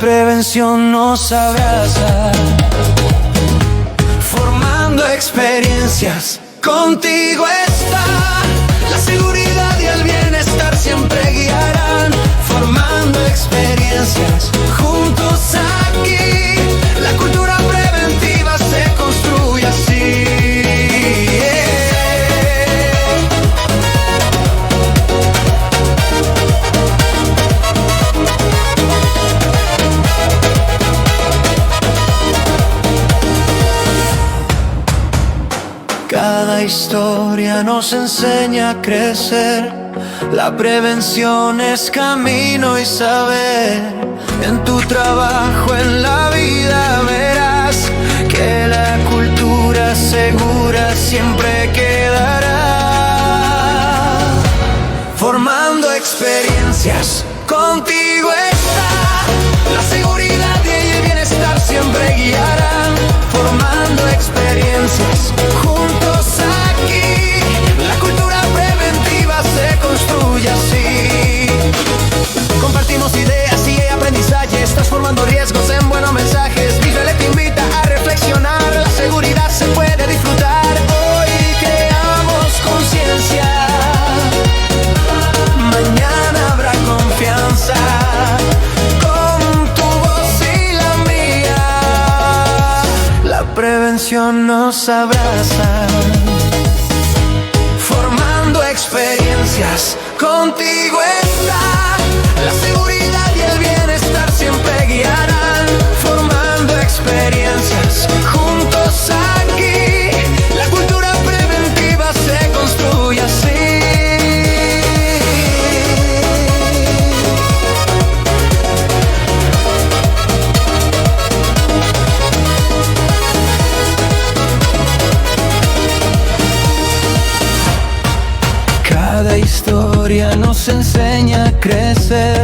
prevención nos abraza, formando experiencias. Contigo está la seguridad y el bienestar, siempre guiarán, formando experiencias. Juntos aquí, la cultura preventiva se construye así. Cada historia nos enseña a crecer. La prevención es camino y saber. En tu trabajo, en la vida verás que la cultura segura siempre quedará. Formando experiencias, contigo está la seguridad y el bienestar, siempre guiarán. Formando experiencias, juntos aquí, la cultura preventiva se construye así. Compartimos ideas y aprendizajes, transformando riesgos en buenos mensajes. Visuele te invita a reflexionar, la seguridad se puede disfrutar. Hoy creamos conciencia, mañana habrá confianza. Prevención nos abraza, formando experiencias. Contigo está la seguridad y el bienestar, siempre guiarán. Formando experiencias, juntos aquí, la cultura preventiva se construye así. Cada historia nos enseña a crecer.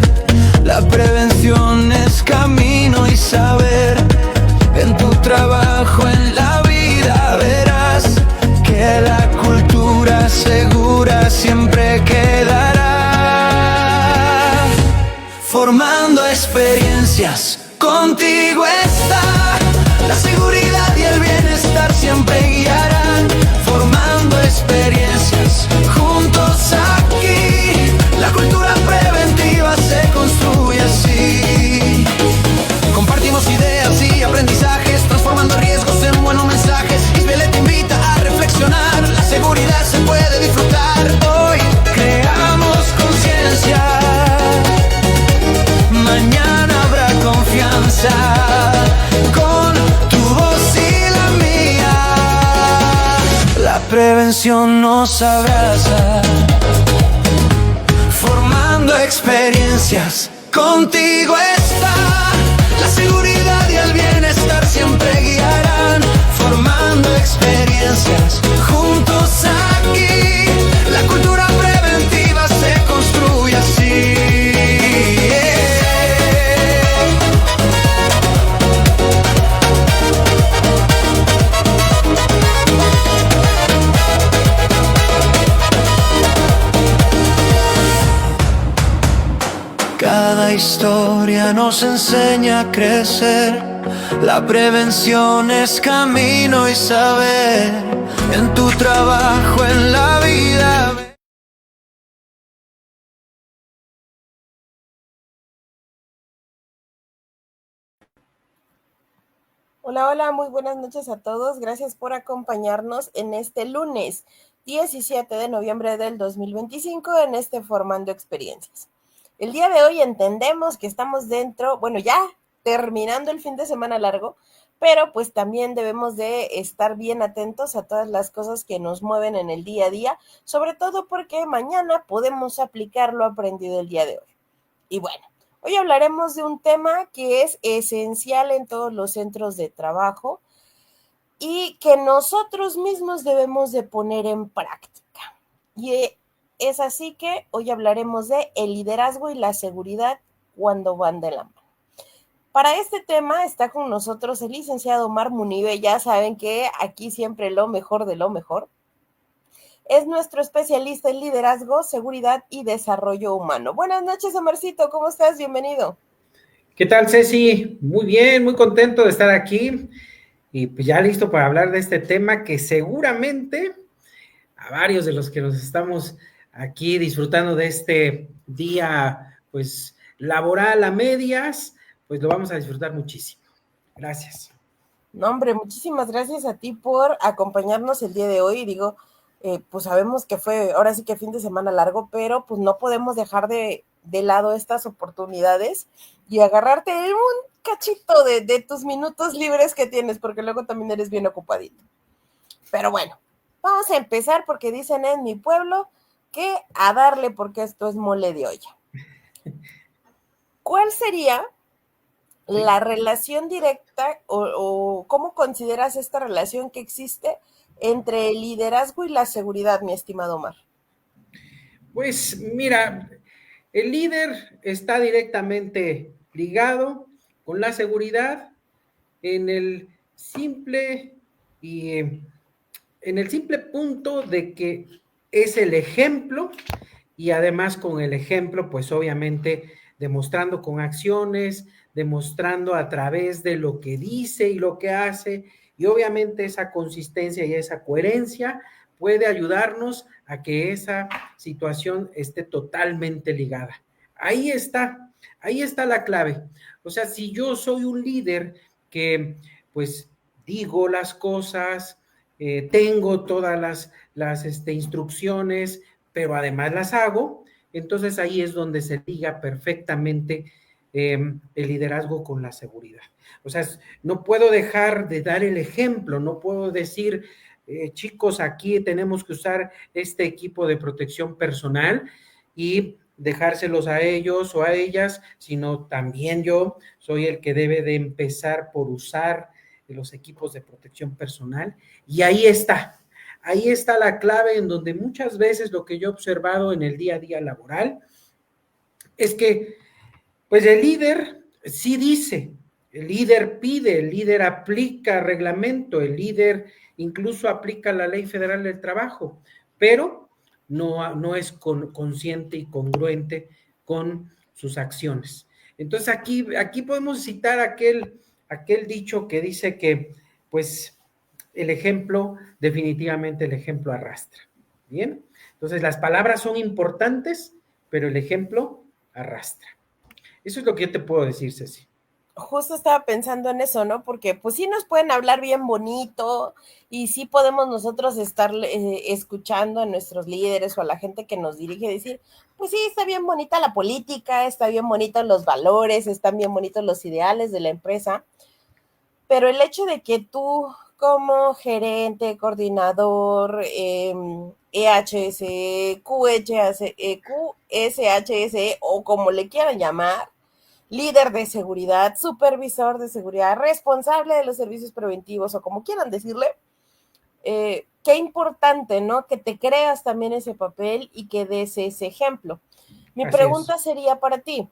La prevención es camino y saber. En tu trabajo, en la vida verás que la cultura segura siempre quedará. Formando experiencias, contigo está la seguridad y el bienestar, siempre guiarán. Formando experiencias, juntos aquí, la cultura preventiva se construye así. Compartimos ideas y aprendizajes, transformando riesgos en buenos mensajes. Visuele te invita a reflexionar, la seguridad se puede disfrutar. Hoy creamos conciencia, mañana habrá confianza. Con tu voz y la mía, la prevención nos abraza, formando experiencias. Contigo está la seguridad y el bienestar, siempre guiarán. Formando experiencias, juntos aquí, la cultura preventiva se construye así. Cada historia nos enseña a crecer. La prevención es camino y saber. En tu trabajo, en la vida. Hola, hola, muy buenas noches a todos. Gracias por acompañarnos en este lunes 17 de noviembre del 2025 en este Formando Experiencias. El día de hoy entendemos que estamos dentro, bueno, ya terminando el fin de semana largo, pero pues también debemos de estar bien atentos a todas las cosas que nos mueven en el día a día, sobre todo porque mañana podemos aplicar lo aprendido el día de hoy. Y bueno, hoy hablaremos de un tema que es esencial en todos los centros de trabajo y que nosotros mismos debemos de poner en práctica. Y es así que hoy hablaremos de el liderazgo y la seguridad cuando van de la mano. Para este tema está con nosotros el licenciado Omar Munive. Ya saben que aquí siempre lo mejor de lo mejor. Es nuestro especialista en liderazgo, seguridad y desarrollo humano. Buenas noches, Omarcito, ¿cómo estás? Bienvenido. ¿Qué tal, Ceci? Muy bien, muy contento de estar aquí y pues ya listo para hablar de este tema que seguramente a varios de los que nos estamos aquí disfrutando de este día, pues laboral a medias, pues lo vamos a disfrutar muchísimo. Gracias. No, hombre, muchísimas gracias a ti por acompañarnos el día de hoy. Digo, pues sabemos que fue ahora sí que fin de semana largo, pero pues no podemos dejar de lado estas oportunidades y agarrarte un cachito de tus minutos libres que tienes, porque luego también eres bien ocupadito. Pero bueno, vamos a empezar porque dicen en mi pueblo que a darle porque esto es mole de olla. ¿Cuál sería la relación directa o cómo consideras esta relación que existe entre el liderazgo y la seguridad, mi estimado Omar? Pues mira, el líder está directamente ligado con la seguridad en el simple y en el simple punto de que es el ejemplo y además con el ejemplo, pues obviamente demostrando con acciones, demostrando a través de lo que dice y lo que hace, y obviamente esa consistencia y esa coherencia puede ayudarnos a que esa situación esté totalmente ligada. Ahí está la clave. O sea, si yo soy un líder que pues digo las cosas, tengo todas las instrucciones, pero además las hago, entonces ahí es donde se liga perfectamente el liderazgo con la seguridad. O sea, no puedo dejar de dar el ejemplo, no puedo decir, chicos, aquí tenemos que usar este equipo de protección personal y dejárselos a ellos o a ellas, sino también yo soy el que debe de empezar por usar los equipos de protección personal. Y ahí está la clave en donde muchas veces lo que yo he observado en el día a día laboral es que pues el líder sí dice, el líder pide, el líder aplica reglamento, el líder incluso aplica la Ley Federal del Trabajo, pero no es consciente y congruente con sus acciones. Entonces aquí podemos citar aquel dicho que dice que pues el ejemplo, definitivamente el ejemplo arrastra. Bien, entonces las palabras son importantes, pero el ejemplo arrastra. Eso es lo que yo te puedo decir, Ceci. Justo estaba pensando en eso, ¿no? Porque pues sí nos pueden hablar bien bonito y sí podemos nosotros estar escuchando a nuestros líderes o a la gente que nos dirige y decir, pues sí, está bien bonita la política, está bien bonitos los valores, están bien bonitos los ideales de la empresa, pero el hecho de que tú como gerente, coordinador, EHS, QSHS o como le quieran llamar, líder de seguridad, supervisor de seguridad, responsable de los servicios preventivos o como quieran decirle, qué importante, ¿no? Que te creas también ese papel y que des ese ejemplo. Mi Así es. pregunta sería para ti,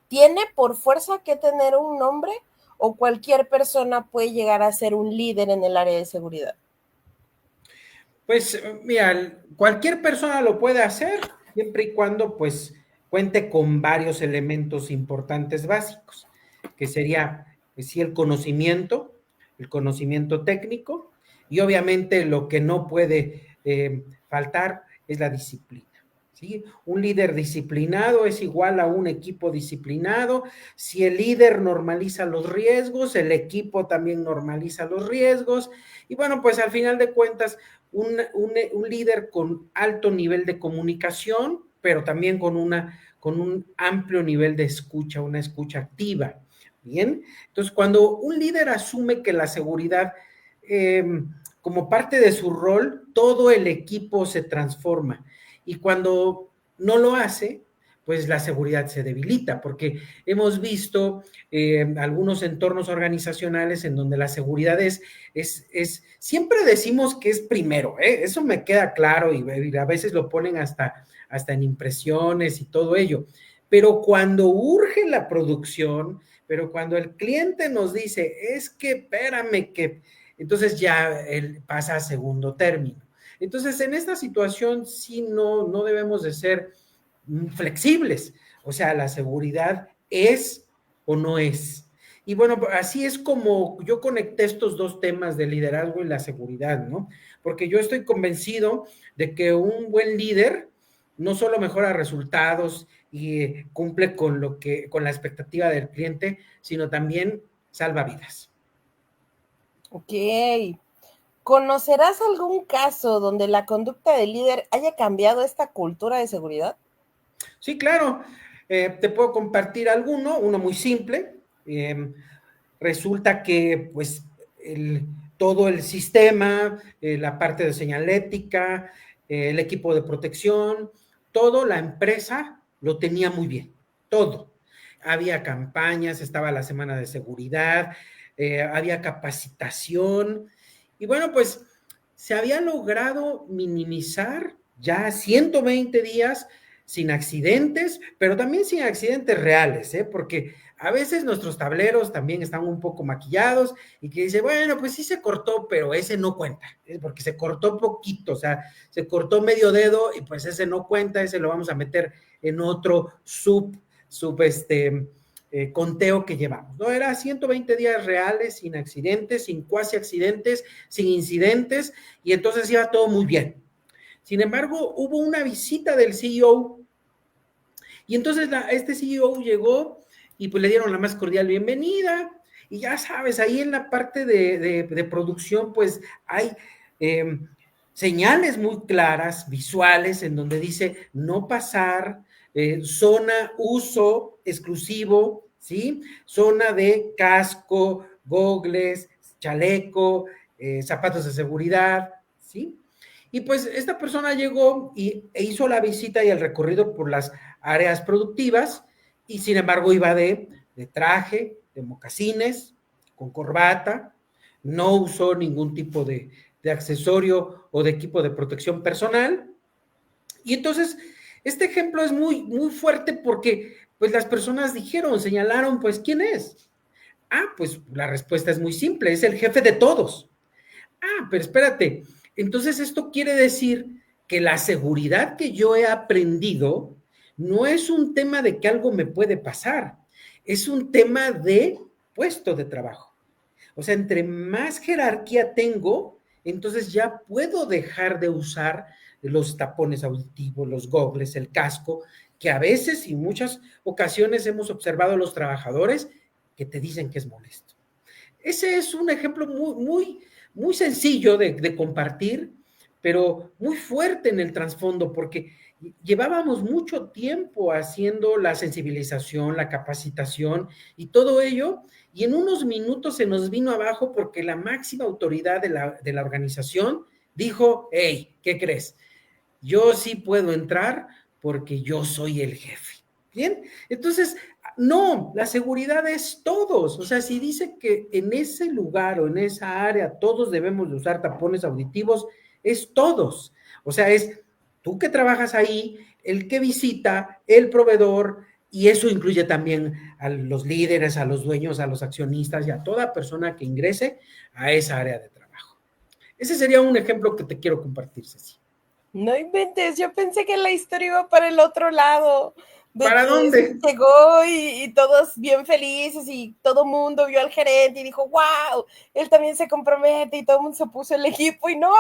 ¿tiene por fuerza que tener un nombre o cualquier persona puede llegar a ser un líder en el área de seguridad? Pues mira, cualquier persona lo puede hacer siempre y cuando pues cuente con varios elementos importantes básicos, que sería pues, sí el conocimiento técnico y obviamente lo que no puede faltar es la disciplina. ¿Sí? Un líder disciplinado es igual a un equipo disciplinado. Si el líder normaliza los riesgos, el equipo también normaliza los riesgos. Y bueno, pues al final de cuentas, un líder con alto nivel de comunicación, pero también con un amplio nivel de escucha, una escucha activa. Bien, entonces cuando un líder asume que la seguridad, como parte de su rol, todo el equipo se transforma. Y cuando no lo hace, pues la seguridad se debilita, porque hemos visto algunos entornos organizacionales en donde la seguridad siempre decimos que es primero, eso me queda claro y a veces lo ponen hasta en impresiones y todo ello, pero cuando urge la producción, pero cuando el cliente nos dice, es que espérame que, entonces ya él pasa a segundo término. Entonces, en esta situación sí no debemos de ser flexibles. O sea, la seguridad es o no es. Y bueno, así es como yo conecté estos dos temas del liderazgo y la seguridad, ¿no? Porque yo estoy convencido de que un buen líder no solo mejora resultados y cumple con la expectativa del cliente, sino también salva vidas. Ok. ¿Conocerás algún caso donde la conducta del líder haya cambiado esta cultura de seguridad? Sí, claro. Te puedo compartir uno muy simple. Resulta que pues todo el sistema, la parte de señalética, el equipo de protección, todo la empresa lo tenía muy bien, todo. Había campañas, estaba la semana de seguridad, había capacitación y bueno, pues se había logrado minimizar ya 120 días sin accidentes, pero también sin accidentes reales, porque a veces nuestros tableros también están un poco maquillados y que dice, bueno, pues sí se cortó, pero ese no cuenta, porque se cortó poquito, o sea, se cortó medio dedo y pues ese no cuenta, ese lo vamos a meter en otro conteo que llevamos, ¿no? Era 120 días reales, sin accidentes, sin cuasi accidentes, sin incidentes, y entonces iba todo muy bien. Sin embargo, hubo una visita del CEO y entonces este CEO llegó y pues le dieron la más cordial bienvenida y ya sabes, ahí en la parte de producción pues hay señales muy claras, visuales, en donde dice no pasar, zona uso exclusivo, ¿sí? Zona de casco, gogles, chaleco, zapatos de seguridad, ¿sí? Y pues esta persona llegó e hizo la visita y el recorrido por las áreas productivas y sin embargo iba de traje, de mocasines, con corbata, no usó ningún tipo de accesorio o de equipo de protección personal. Y entonces este ejemplo es muy, muy fuerte porque pues las personas dijeron, señalaron, pues ¿quién es? Ah, pues la respuesta es muy simple, es el jefe de todos. Ah, pero espérate, entonces esto quiere decir que la seguridad que yo he aprendido no es un tema de que algo me puede pasar, es un tema de puesto de trabajo. O sea, entre más jerarquía tengo, entonces ya puedo dejar de usar los tapones auditivos, los gogles, el casco, que a veces y muchas ocasiones hemos observado a los trabajadores que te dicen que es molesto. Ese es un ejemplo muy, muy, muy sencillo de compartir, pero muy fuerte en el trasfondo, porque llevábamos mucho tiempo haciendo la sensibilización, la capacitación y todo ello, y en unos minutos se nos vino abajo porque la máxima autoridad de la organización dijo, hey, ¿qué crees? Yo sí puedo entrar porque yo soy el jefe. Bien, entonces, no, la seguridad es todos. O sea, si dice que en ese lugar o en esa área todos debemos de usar tapones auditivos, es todos. O sea, es tú que trabajas ahí, el que visita, el proveedor, y eso incluye también a los líderes, a los dueños, a los accionistas y a toda persona que ingrese a esa área de trabajo. Ese sería un ejemplo que te quiero compartir, Ceci. No inventes, yo pensé que la historia iba para el otro lado, de ¿Para que dónde? llegó y todos bien felices y todo el mundo vio al gerente y dijo, wow, él también se compromete y todo el mundo se puso el equipo y no,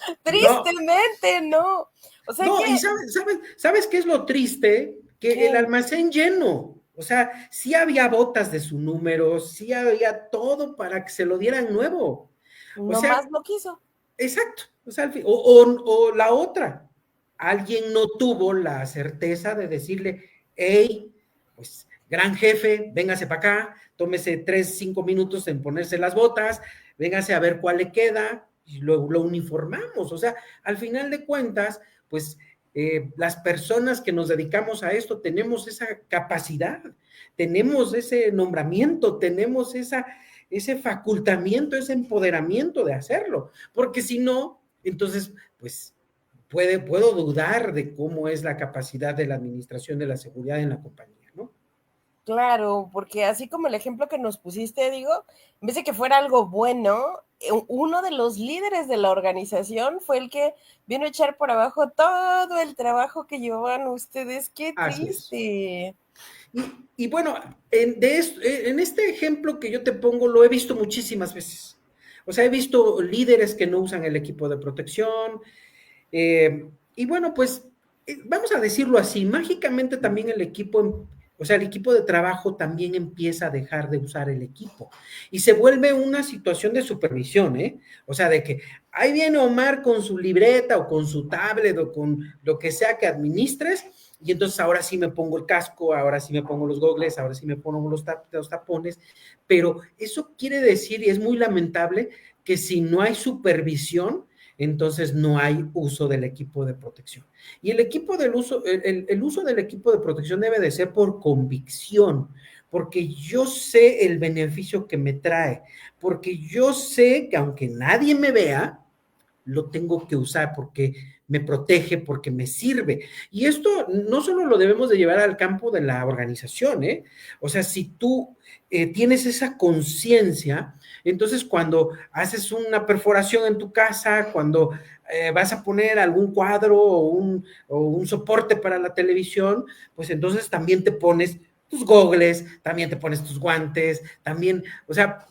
No, tristemente no. O sea no, que, y ¿sabes qué es lo triste? Que el ¿qué? almacén lleno, o sea, sí había botas de su número, sí había todo para que se lo dieran nuevo. O sea, Nomás no quiso. exacto, o sea, o la otra, alguien no tuvo la certeza de decirle, hey, pues, gran jefe, véngase para acá, tómese 3, 5 minutos en ponerse las botas, véngase a ver cuál le queda, y lo uniformamos. O sea, al final de cuentas, pues, las personas que nos dedicamos a esto tenemos esa capacidad, tenemos ese nombramiento, tenemos ese facultamiento, ese empoderamiento de hacerlo, porque si no, entonces, pues, puedo dudar de cómo es la capacidad de la administración de la seguridad en la compañía, ¿no? Claro, porque así como el ejemplo que nos pusiste, digo, en vez de que fuera algo bueno, uno de los líderes de la organización fue el que vino a echar por abajo todo el trabajo que llevaban ustedes. Qué Así es. triste. Y bueno, en este ejemplo que yo te pongo, lo he visto muchísimas veces. O sea, he visto líderes que no usan el equipo de protección. Y bueno, pues vamos a decirlo así, mágicamente también el equipo, o sea, el equipo de trabajo también empieza a dejar de usar el equipo y se vuelve una situación de supervisión, ¿eh? O sea, de que ahí viene Omar con su libreta o con su tablet o con lo que sea que administres y entonces ahora sí me pongo el casco, ahora sí me pongo los gogles, ahora sí me pongo los tapones, pero eso quiere decir, y es muy lamentable, que si no hay supervisión, entonces no hay uso del equipo de protección. Y el uso del equipo de protección debe de ser por convicción, porque yo sé el beneficio que me trae, porque yo sé que aunque nadie me vea, lo tengo que usar porque me protege, porque me sirve. Y esto no solo lo debemos de llevar al campo de la organización, ¿eh? O sea, si tú tienes esa conciencia, entonces cuando haces una perforación en tu casa, cuando vas a poner algún cuadro o un soporte para la televisión, pues entonces también te pones tus gogles, también te pones tus guantes, también, o sea,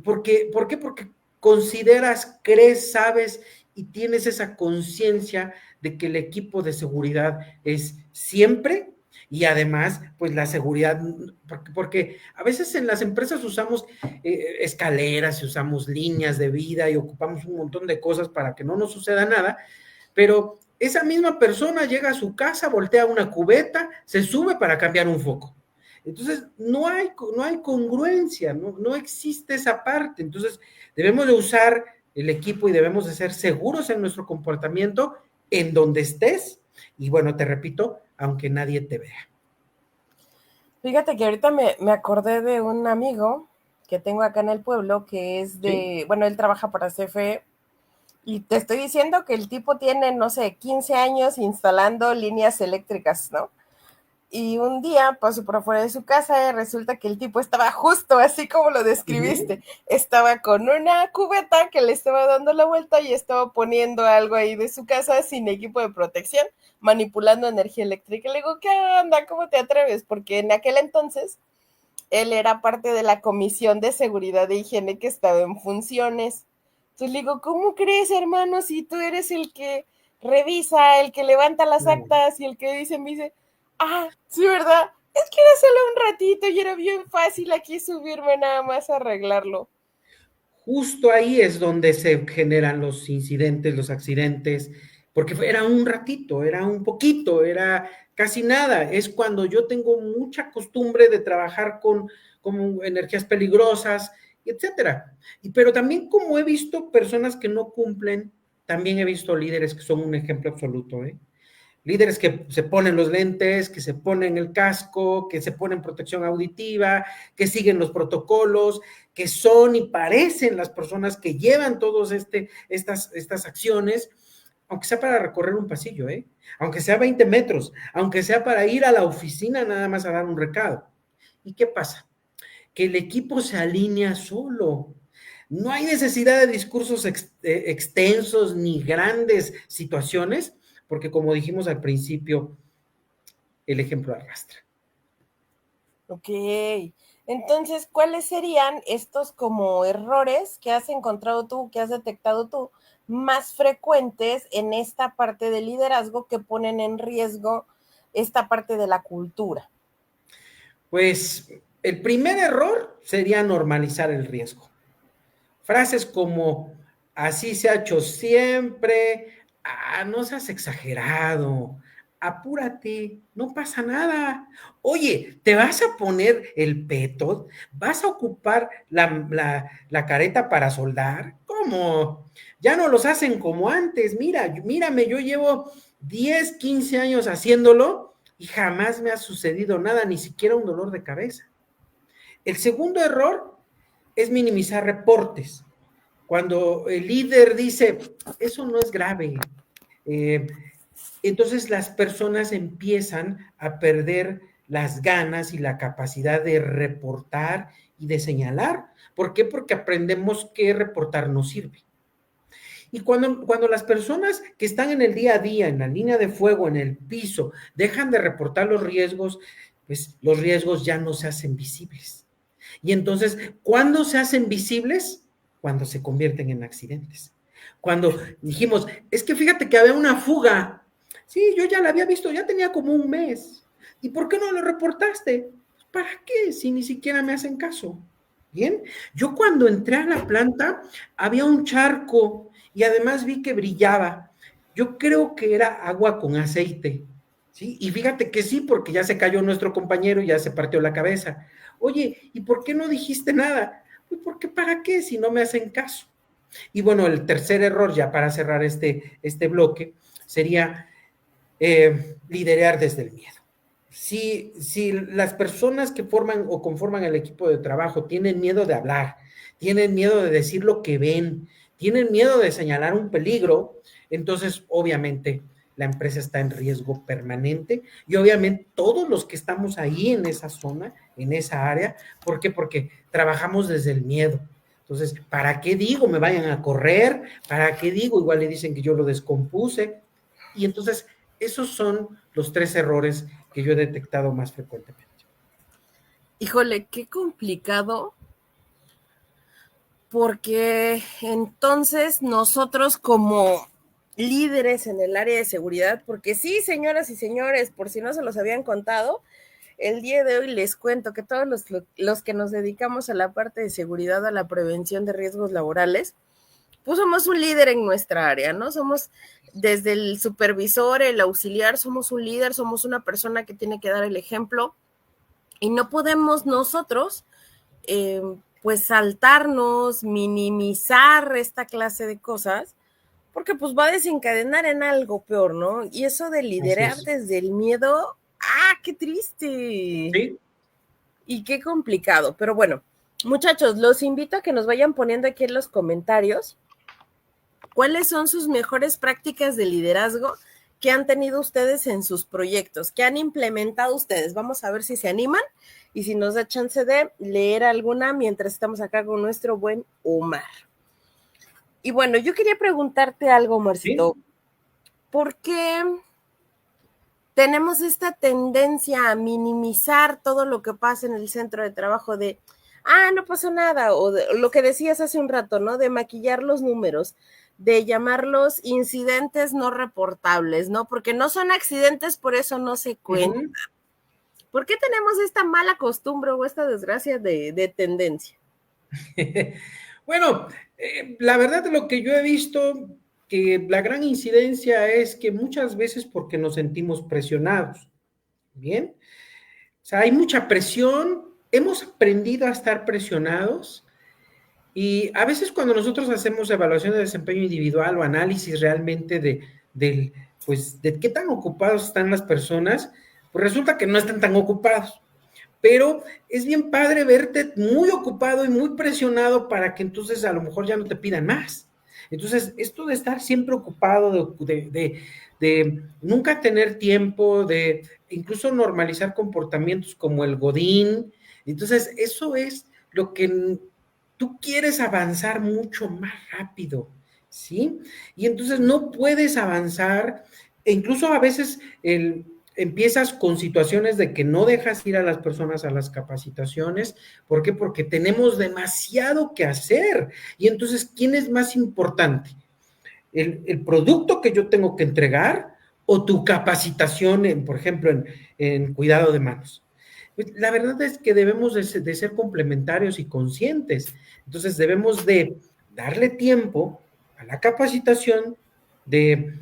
¿por qué? Porque consideras, crees, sabes y tienes esa conciencia de que el equipo de seguridad es siempre y además, pues la seguridad, porque a veces en las empresas usamos escaleras y usamos líneas de vida y ocupamos un montón de cosas para que no nos suceda nada, pero esa misma persona llega a su casa, voltea una cubeta, se sube para cambiar un foco. Entonces, no hay congruencia, no existe esa parte. Entonces, debemos de usar el equipo y debemos de ser seguros en nuestro comportamiento en donde estés. Y bueno, te repito, aunque nadie te vea. Fíjate que ahorita me acordé de un amigo que tengo acá en el pueblo que es ¿Sí? bueno, él trabaja para CFE y te estoy diciendo que el tipo tiene, no sé, 15 años instalando líneas eléctricas, ¿no? Y un día pasó por afuera de su casa y resulta que el tipo estaba justo así como lo describiste. Uh-huh. Estaba con una cubeta que le estaba dando la vuelta y estaba poniendo algo ahí de su casa sin equipo de protección, manipulando energía eléctrica. Y le digo, ¿qué onda? ¿Cómo te atreves? Porque en aquel entonces él era parte de la Comisión de Seguridad e Higiene que estaba en funciones. Entonces le digo, ¿cómo crees, hermano? Si tú eres el que revisa, el que levanta las Claro. actas y el que dice, me dice, ah, sí, ¿verdad? Es que era solo un ratito y era bien fácil aquí subirme nada más a arreglarlo. Justo ahí es donde se generan los incidentes, los accidentes, porque era un ratito, era un poquito, era casi nada. Es cuando yo tengo mucha costumbre de trabajar con energías peligrosas, etcétera. Pero también como he visto personas que no cumplen, también he visto líderes que son un ejemplo absoluto, ¿eh? Líderes que se ponen los lentes, que se ponen el casco, que se ponen protección auditiva, que siguen los protocolos, que son y parecen las personas que llevan todas estas acciones, aunque sea para recorrer un pasillo, ¿eh? Aunque sea 20 metros, aunque sea para ir a la oficina nada más a dar un recado. ¿Y qué pasa? Que el equipo se alinea solo. No hay necesidad de discursos extensos ni grandes situaciones, porque como dijimos al principio, el ejemplo arrastra. Ok. Entonces, ¿cuáles serían estos como errores que has encontrado tú, que has detectado tú, más frecuentes en esta parte del liderazgo que ponen en riesgo esta parte de la cultura? Pues el primer error sería normalizar el riesgo. Frases como, así se ha hecho siempre, no seas exagerado, apúrate, no pasa nada. Oye, ¿te vas a poner el peto? ¿Vas a ocupar la careta para soldar? ¿Cómo? Ya no los hacen como antes. Mírame, yo llevo 10, 15 años haciéndolo y jamás me ha sucedido nada, ni siquiera un dolor de cabeza. El segundo error es minimizar reportes. Cuando el líder dice, eso no es grave, eh, entonces las personas empiezan a perder las ganas y la capacidad de reportar y de señalar. ¿Por qué? Porque aprendemos que reportar no sirve. Y cuando las personas que están en el día a día, en la línea de fuego, en el piso, dejan de reportar los riesgos, pues los riesgos ya no se hacen visibles. Y entonces, ¿cuándo se hacen visibles? Cuando se convierten en accidentes. Cuando dijimos, es que fíjate que había una fuga. Sí, yo ya la había visto, ya tenía como un mes. ¿Y por qué no lo reportaste? ¿Para qué? Si ni siquiera me hacen caso. Bien, yo cuando entré a la planta había un charco y además vi que brillaba. Yo creo que era agua con aceite, ¿sí? Y fíjate que sí, porque ya se cayó nuestro compañero y ya se partió la cabeza. Oye, ¿y por qué no dijiste nada? Pues porque ¿para qué si no me hacen caso? Y bueno, el tercer error, ya para cerrar este bloque, sería liderar desde el miedo. Si las personas que forman o conforman el equipo de trabajo tienen miedo de hablar, tienen miedo de decir lo que ven, tienen miedo de señalar un peligro, entonces obviamente la empresa está en riesgo permanente y obviamente todos los que estamos ahí en esa zona, en esa área, ¿por qué? Porque trabajamos desde el miedo. Entonces, ¿para qué digo? Me vayan a correr, ¿para qué digo? Igual le dicen que yo lo descompuse. Y entonces, esos son los 3 errores que yo he detectado más frecuentemente. Híjole, qué complicado, porque entonces nosotros como líderes en el área de seguridad, porque sí, señoras y señores, por si no se los habían contado, el día de hoy les cuento que todos los que nos dedicamos a la parte de seguridad, a la prevención de riesgos laborales, pues somos un líder en nuestra área, ¿no? Somos desde el supervisor, el auxiliar, somos un líder, somos una persona que tiene que dar el ejemplo y no podemos nosotros, pues saltarnos, minimizar esta clase de cosas, porque pues va a desencadenar en algo peor, ¿no? Y eso de liderar desde el miedo, ¡ah, qué triste! Sí. Y qué complicado, pero bueno, muchachos, los invito a que nos vayan poniendo aquí en los comentarios cuáles son sus mejores prácticas de liderazgo que han tenido ustedes en sus proyectos, que han implementado ustedes. Vamos a ver si se animan y si nos da chance de leer alguna mientras estamos acá con nuestro buen Omar. Y bueno, yo quería preguntarte algo, Marcito. ¿Sí? ¿Por qué tenemos esta tendencia a minimizar todo lo que pasa en el centro de trabajo de, no pasó nada, o de, lo que decías hace un rato, ¿no? De maquillar los números, de llamarlos incidentes no reportables, ¿no? Porque no son accidentes, por eso no se cuentan. Uh-huh. ¿Por qué tenemos esta mala costumbre o esta desgracia de tendencia? Bueno, la verdad lo que yo he visto, que la gran incidencia es que muchas veces porque nos sentimos presionados, ¿bien? O sea, hay mucha presión, hemos aprendido a estar presionados y a veces cuando nosotros hacemos evaluación de desempeño individual o análisis realmente de qué tan ocupados están las personas, pues resulta que no están tan ocupados. Pero es bien padre verte muy ocupado y muy presionado para que entonces a lo mejor ya no te pidan más. Entonces, esto de estar siempre ocupado, de nunca tener tiempo, de incluso normalizar comportamientos como el godín, entonces eso es lo que tú quieres avanzar mucho más rápido, ¿sí? Y entonces no puedes avanzar, e incluso a veces empiezas con situaciones de que no dejas ir a las personas a las capacitaciones. ¿Por qué? Porque tenemos demasiado que hacer. Y entonces, ¿quién es más importante? ¿El producto que yo tengo que entregar o tu capacitación, por ejemplo, en cuidado de manos? La verdad es que debemos de ser complementarios y conscientes. Entonces, debemos de darle tiempo a la capacitación de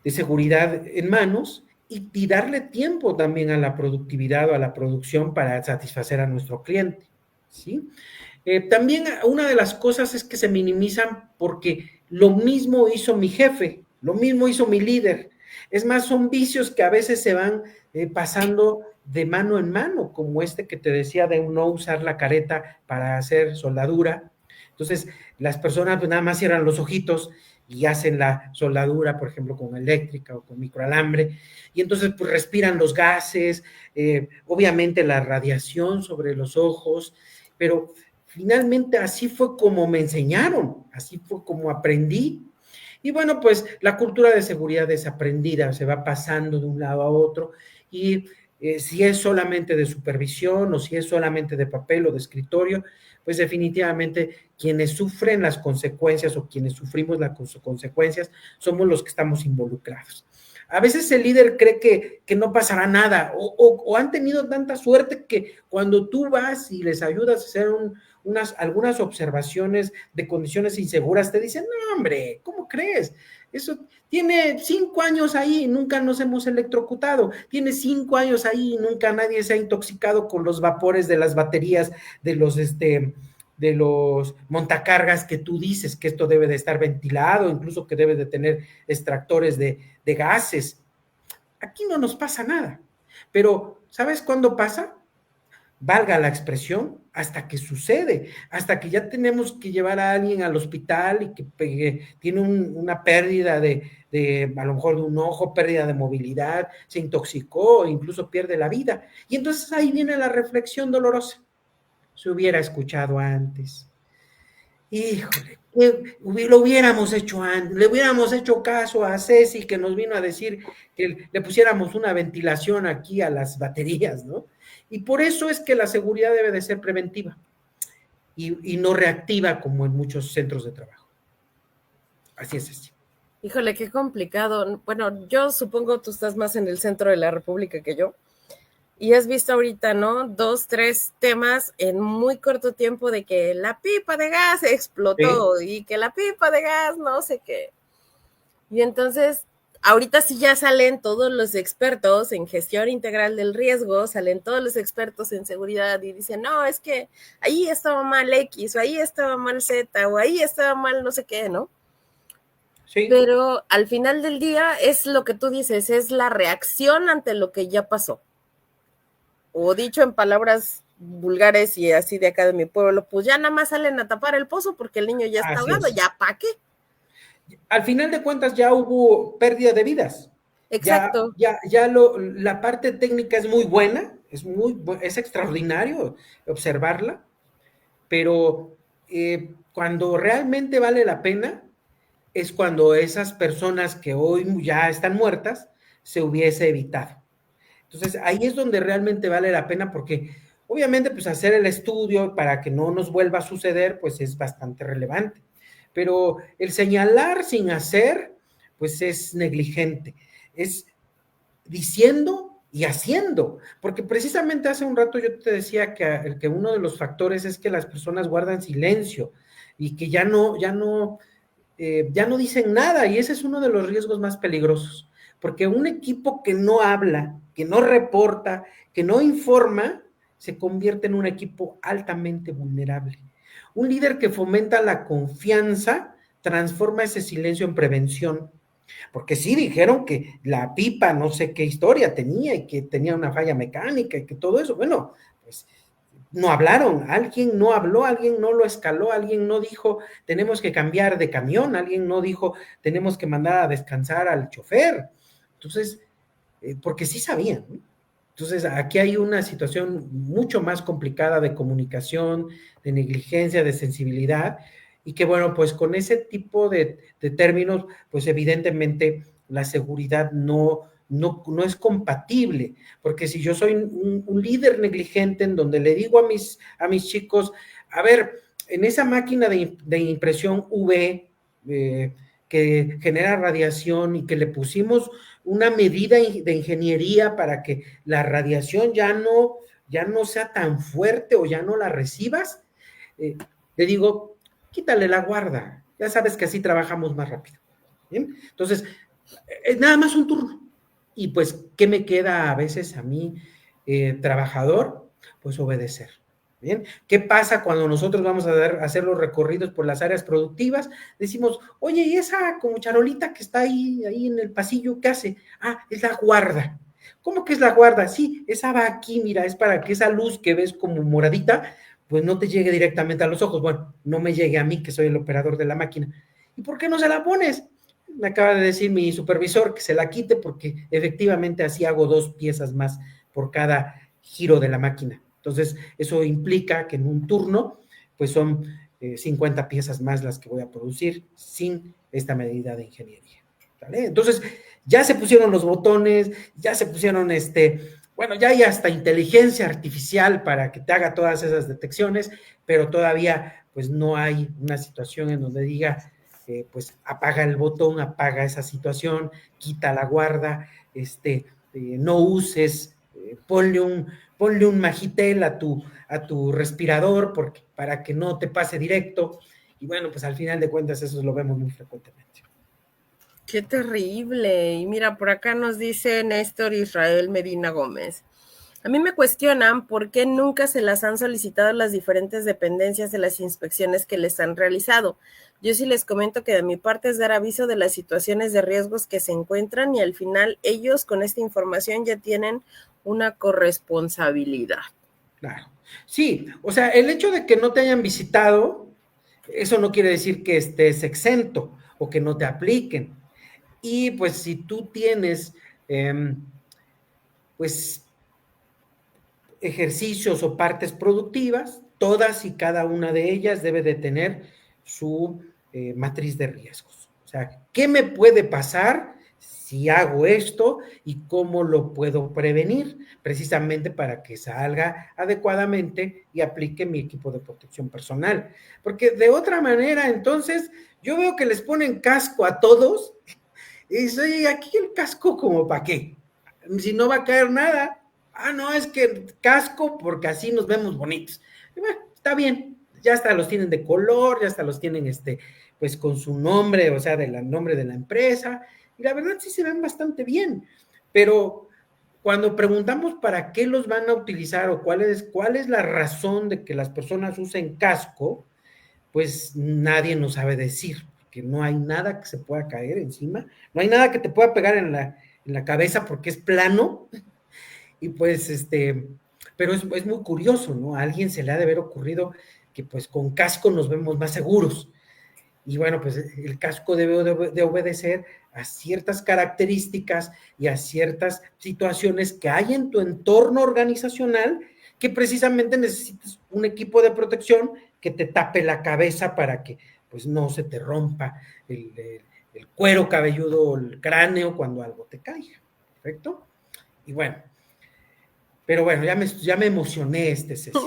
seguridad en manos y darle tiempo también a la productividad o a la producción para satisfacer a nuestro cliente, ¿sí? También una de las cosas es que se minimizan porque lo mismo hizo mi jefe, lo mismo hizo mi líder. Es más, son vicios que a veces se van pasando de mano en mano, como este que te decía de no usar la careta para hacer soldadura. Entonces, las personas pues, nada más cierran los ojitos y hacen la soldadura, por ejemplo, con eléctrica o con microalambre, y entonces pues respiran los gases, obviamente la radiación sobre los ojos, pero finalmente así fue como me enseñaron, así fue como aprendí. Y bueno, pues la cultura de seguridad es aprendida, se va pasando de un lado a otro, y si es solamente de supervisión o si es solamente de papel o de escritorio, pues definitivamente quienes sufren las consecuencias o quienes sufrimos las consecuencias somos los que estamos involucrados. A veces el líder cree que no pasará nada o han tenido tanta suerte que cuando tú vas y les ayudas a hacer algunas observaciones de condiciones inseguras, te dicen, no hombre, ¿cómo crees? Eso tiene 5 años ahí y nunca nos hemos electrocutado, tiene 5 años ahí y nunca nadie se ha intoxicado con los vapores de las baterías de los montacargas que tú dices que esto debe de estar ventilado, incluso que debe de tener extractores de gases. Aquí no nos pasa nada, pero ¿sabes cuándo pasa? Valga la expresión, hasta que sucede, hasta que ya tenemos que llevar a alguien al hospital y que tiene una pérdida a lo mejor de un ojo, pérdida de movilidad, se intoxicó, incluso pierde la vida. Y entonces ahí viene la reflexión dolorosa. Se hubiera escuchado antes. Híjole, lo hubiéramos hecho antes, le hubiéramos hecho caso a Ceci que nos vino a decir que le pusiéramos una ventilación aquí a las baterías, ¿no? Y por eso es que la seguridad debe de ser preventiva y no reactiva como en muchos centros de trabajo. Así es, Ceci. Híjole, qué complicado. Bueno, yo supongo tú estás más en el centro de la República que yo. Y has visto ahorita, ¿no? 2, 3 temas en muy corto tiempo de que la pipa de gas explotó y que la pipa de gas no sé qué. Y entonces, ahorita sí ya salen todos los expertos en gestión integral del riesgo, salen todos los expertos en seguridad y dicen, no, es que ahí estaba mal X, o ahí estaba mal Z, o ahí estaba mal no sé qué, ¿no? Sí. Pero al final del día es lo que tú dices, es la reacción ante lo que ya pasó. O dicho en palabras vulgares y así de acá de mi pueblo, pues ya nada más salen a tapar el pozo porque el niño ya está ahogado, ¿ya para qué? Al final de cuentas ya hubo pérdida de vidas. Exacto. La parte técnica es muy buena, es extraordinario observarla, pero cuando realmente vale la pena es cuando esas personas que hoy ya están muertas se hubiese evitado. Entonces, ahí es donde realmente vale la pena porque obviamente pues hacer el estudio para que no nos vuelva a suceder pues es bastante relevante, pero el señalar sin hacer pues es negligente, es diciendo y haciendo, porque precisamente hace un rato yo te decía que uno de los factores es que las personas guardan silencio y que ya no dicen nada y ese es uno de los riesgos más peligrosos, porque un equipo que no habla, que no reporta, que no informa, se convierte en un equipo altamente vulnerable. Un líder que fomenta la confianza transforma ese silencio en prevención, porque sí dijeron que la pipa no sé qué historia tenía y que tenía una falla mecánica y que todo eso, bueno, pues no hablaron, alguien no habló, alguien no lo escaló, alguien no dijo tenemos que cambiar de camión, alguien no dijo tenemos que mandar a descansar al chofer. Entonces, porque sí sabían, ¿no? Entonces, aquí hay una situación mucho más complicada de comunicación, de negligencia, de sensibilidad, y que bueno, pues con ese tipo de términos, pues evidentemente la seguridad no es compatible, porque si yo soy un líder negligente en donde le digo a mis chicos, a ver, en esa máquina de impresión UV que genera radiación y que le pusimos una medida de ingeniería para que la radiación ya no sea tan fuerte o ya no la recibas, le digo, quítale la guarda, ya sabes que así trabajamos más rápido. ¿Bien? Entonces, nada más un turno. Y pues, ¿qué me queda a veces a mí, trabajador? Pues obedecer. ¿Bien? ¿Qué pasa cuando nosotros vamos a hacer los recorridos por las áreas productivas? Decimos, oye, ¿y esa como charolita que está ahí en el pasillo, qué hace? Ah, es la guarda. ¿Cómo que es la guarda? Sí, esa va aquí, mira, es para que esa luz que ves como moradita, pues no te llegue directamente a los ojos. Bueno, no me llegue a mí, que soy el operador de la máquina. ¿Y por qué no se la pones? Me acaba de decir mi supervisor que se la quite porque efectivamente así hago 2 piezas más por cada giro de la máquina. Entonces, eso implica que en un turno, pues son 50 piezas más las que voy a producir sin esta medida de ingeniería. ¿Vale? Entonces, ya se pusieron los botones, ya se pusieron bueno, ya hay hasta inteligencia artificial para que te haga todas esas detecciones, pero todavía pues no hay una situación en donde diga, pues apaga el botón, apaga esa situación, quita la guarda, no uses, ponle un Magitel a tu respirador para que no te pase directo. Y bueno, pues al final de cuentas eso lo vemos muy frecuentemente. Qué terrible. Y mira, por acá nos dice Néstor Israel Medina Gómez. A mí me cuestionan por qué nunca se las han solicitado las diferentes dependencias de las inspecciones que les han realizado. Yo sí les comento que de mi parte es dar aviso de las situaciones de riesgos que se encuentran y al final ellos con esta información ya tienen una corresponsabilidad. Claro. Sí, o sea, el hecho de que no te hayan visitado, eso no quiere decir que estés exento o que no te apliquen. Y pues si tú tienes, pues, ejercicios o partes productivas, todas y cada una de ellas debe de tener su matriz de riesgos. O sea, ¿qué me puede pasar si hago esto y cómo lo puedo prevenir? Precisamente para que salga adecuadamente y aplique mi equipo de protección personal. Porque de otra manera, entonces, yo veo que les ponen casco a todos y dice, aquí el casco como para qué, si no va a caer nada. Ah, no, es que casco porque así nos vemos bonitos. Y bueno, está bien, ya hasta los tienen de color, ya hasta los tienen pues con su nombre, o sea, del nombre de la empresa, y la verdad sí se ven bastante bien, pero cuando preguntamos para qué los van a utilizar o cuál es la razón de que las personas usen casco, pues nadie nos sabe decir, porque no hay nada que se pueda caer encima, no hay nada que te pueda pegar en la cabeza porque es plano, y pues pero es muy curioso, ¿no? A alguien se le ha de haber ocurrido que pues con casco nos vemos más seguros. Y bueno, pues el casco debe de obedecer a ciertas características y a ciertas situaciones que hay en tu entorno organizacional que precisamente necesitas un equipo de protección que te tape la cabeza para que pues no se te rompa el cuero cabelludo o el cráneo cuando algo te caiga. ¿Perfecto? Y bueno, pero bueno, ya me emocioné, Ceci. No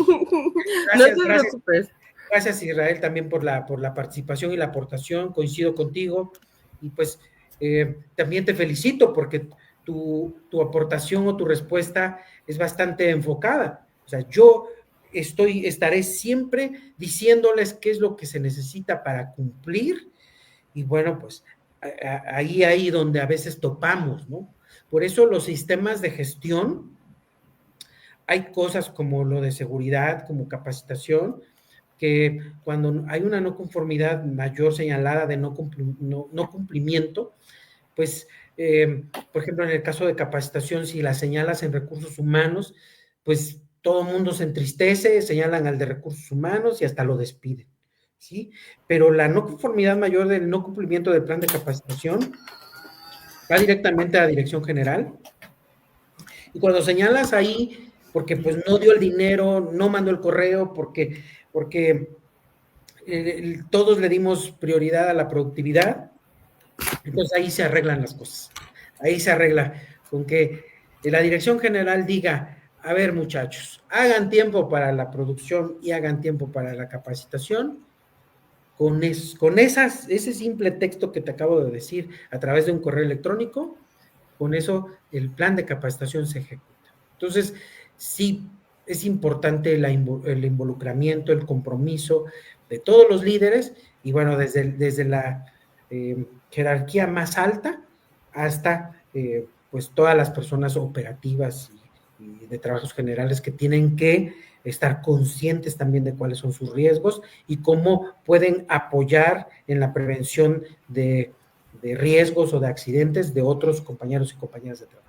Gracias, te gracias. preocupes. Gracias, Israel, también por la participación y la aportación. Coincido contigo. Y pues también te felicito porque tu aportación o tu respuesta es bastante enfocada. O sea, yo estaré siempre diciéndoles qué es lo que se necesita para cumplir. Y bueno, pues ahí donde a veces topamos, ¿no? Por eso los sistemas de gestión, hay cosas como lo de seguridad, como capacitación, que cuando hay una no conformidad mayor señalada de no cumplimiento, pues, por ejemplo, en el caso de capacitación, si la señalas en recursos humanos, pues todo el mundo se entristece, señalan al de recursos humanos y hasta lo despiden, ¿sí? Pero la no conformidad mayor del no cumplimiento del plan de capacitación va directamente a la dirección general. Y cuando señalas ahí, porque pues no dio el dinero, no mandó el correo, porque todos le dimos prioridad a la productividad, entonces ahí se arreglan las cosas. Ahí se arregla con que la dirección general diga, a ver muchachos, hagan tiempo para la producción y hagan tiempo para la capacitación. Con ese simple texto que te acabo de decir a través de un correo electrónico, con eso el plan de capacitación se ejecuta. Entonces, sí es importante el involucramiento, el compromiso de todos los líderes y bueno, desde la jerarquía más alta hasta pues todas las personas operativas y de trabajos generales que tienen que estar conscientes también de cuáles son sus riesgos y cómo pueden apoyar en la prevención de riesgos o de accidentes de otros compañeros y compañeras de trabajo.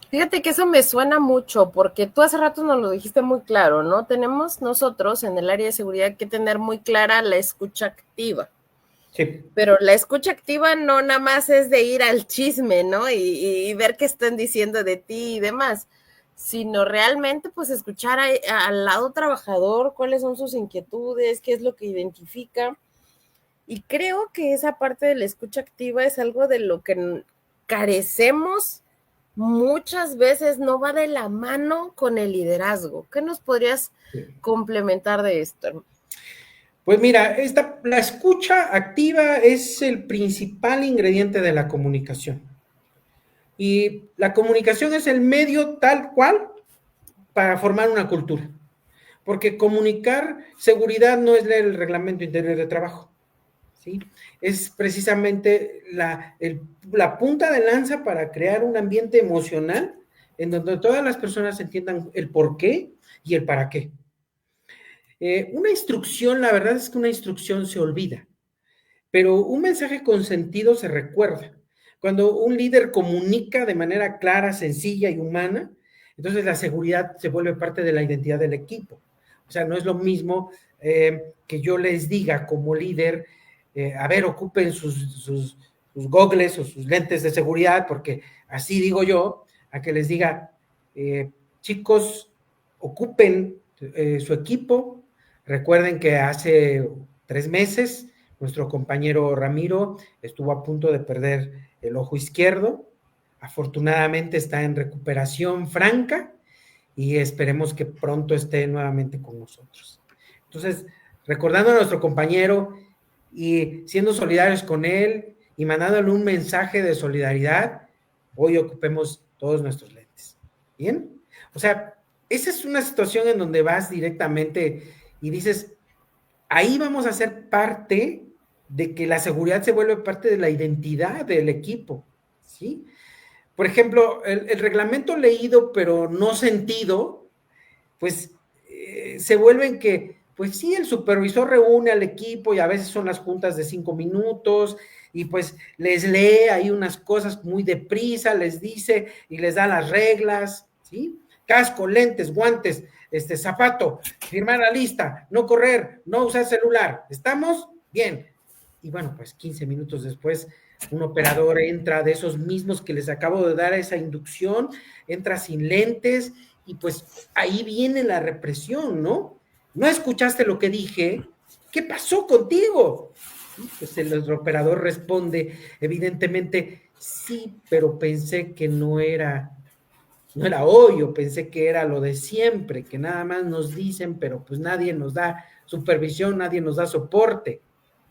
Fíjate que eso me suena mucho, porque tú hace rato nos lo dijiste muy claro, ¿no? Tenemos nosotros en el área de seguridad que tener muy clara la escucha activa. Sí. Pero la escucha activa no nada más es de ir al chisme, ¿no? Y ver qué están diciendo de ti y demás, sino realmente pues escuchar al lado trabajador cuáles son sus inquietudes, qué es lo que identifica. Y creo que esa parte de la escucha activa es algo de lo que carecemos muchas veces no va de la mano con el liderazgo. ¿Qué nos podrías complementar de esto? Pues mira, la escucha activa es el principal ingrediente de la comunicación. Y la comunicación es el medio tal cual para formar una cultura. Porque comunicar seguridad no es leer el reglamento interior de trabajo, ¿sí? Es precisamente la punta de lanza para crear un ambiente emocional en donde todas las personas entiendan el por qué y el para qué. Una instrucción, la verdad es que una instrucción se olvida, pero un mensaje con sentido se recuerda. Cuando un líder comunica de manera clara, sencilla y humana, entonces la seguridad se vuelve parte de la identidad del equipo. O sea, no es lo mismo que yo les diga como líder, a ver, ocupen sus gogles o sus lentes de seguridad, porque así digo yo, a que les diga, chicos, ocupen su equipo. Recuerden que hace 3 meses nuestro compañero Ramiro estuvo a punto de perder el ojo izquierdo. Afortunadamente está en recuperación franca y esperemos que pronto esté nuevamente con nosotros. Entonces, recordando a nuestro compañero y siendo solidarios con él y mandándole un mensaje de solidaridad, hoy ocupemos todos nuestros lentes. ¿Bien? O sea, esa es una situación en donde vas directamente y dices, ahí vamos a ser parte de que la seguridad se vuelve parte de la identidad del equipo, ¿sí? Por ejemplo, el reglamento leído pero no sentido, pues se vuelve en que, pues sí, el supervisor reúne al equipo y a veces son las juntas de 5 minutos y pues les lee ahí unas cosas muy deprisa, les dice y les da las reglas, ¿sí? Casco, lentes, guantes, zapato, firmar la lista, no correr, no usar celular, ¿estamos? Bien. Y bueno, pues 15 minutos después un operador entra de esos mismos que les acabo de dar esa inducción, entra sin lentes y pues ahí viene la represión, ¿no? No escuchaste lo que dije, ¿qué pasó contigo? Pues el operador responde, evidentemente, sí, pero pensé que no era hoy, o pensé que era lo de siempre, que nada más nos dicen, pero pues nadie nos da supervisión, nadie nos da soporte.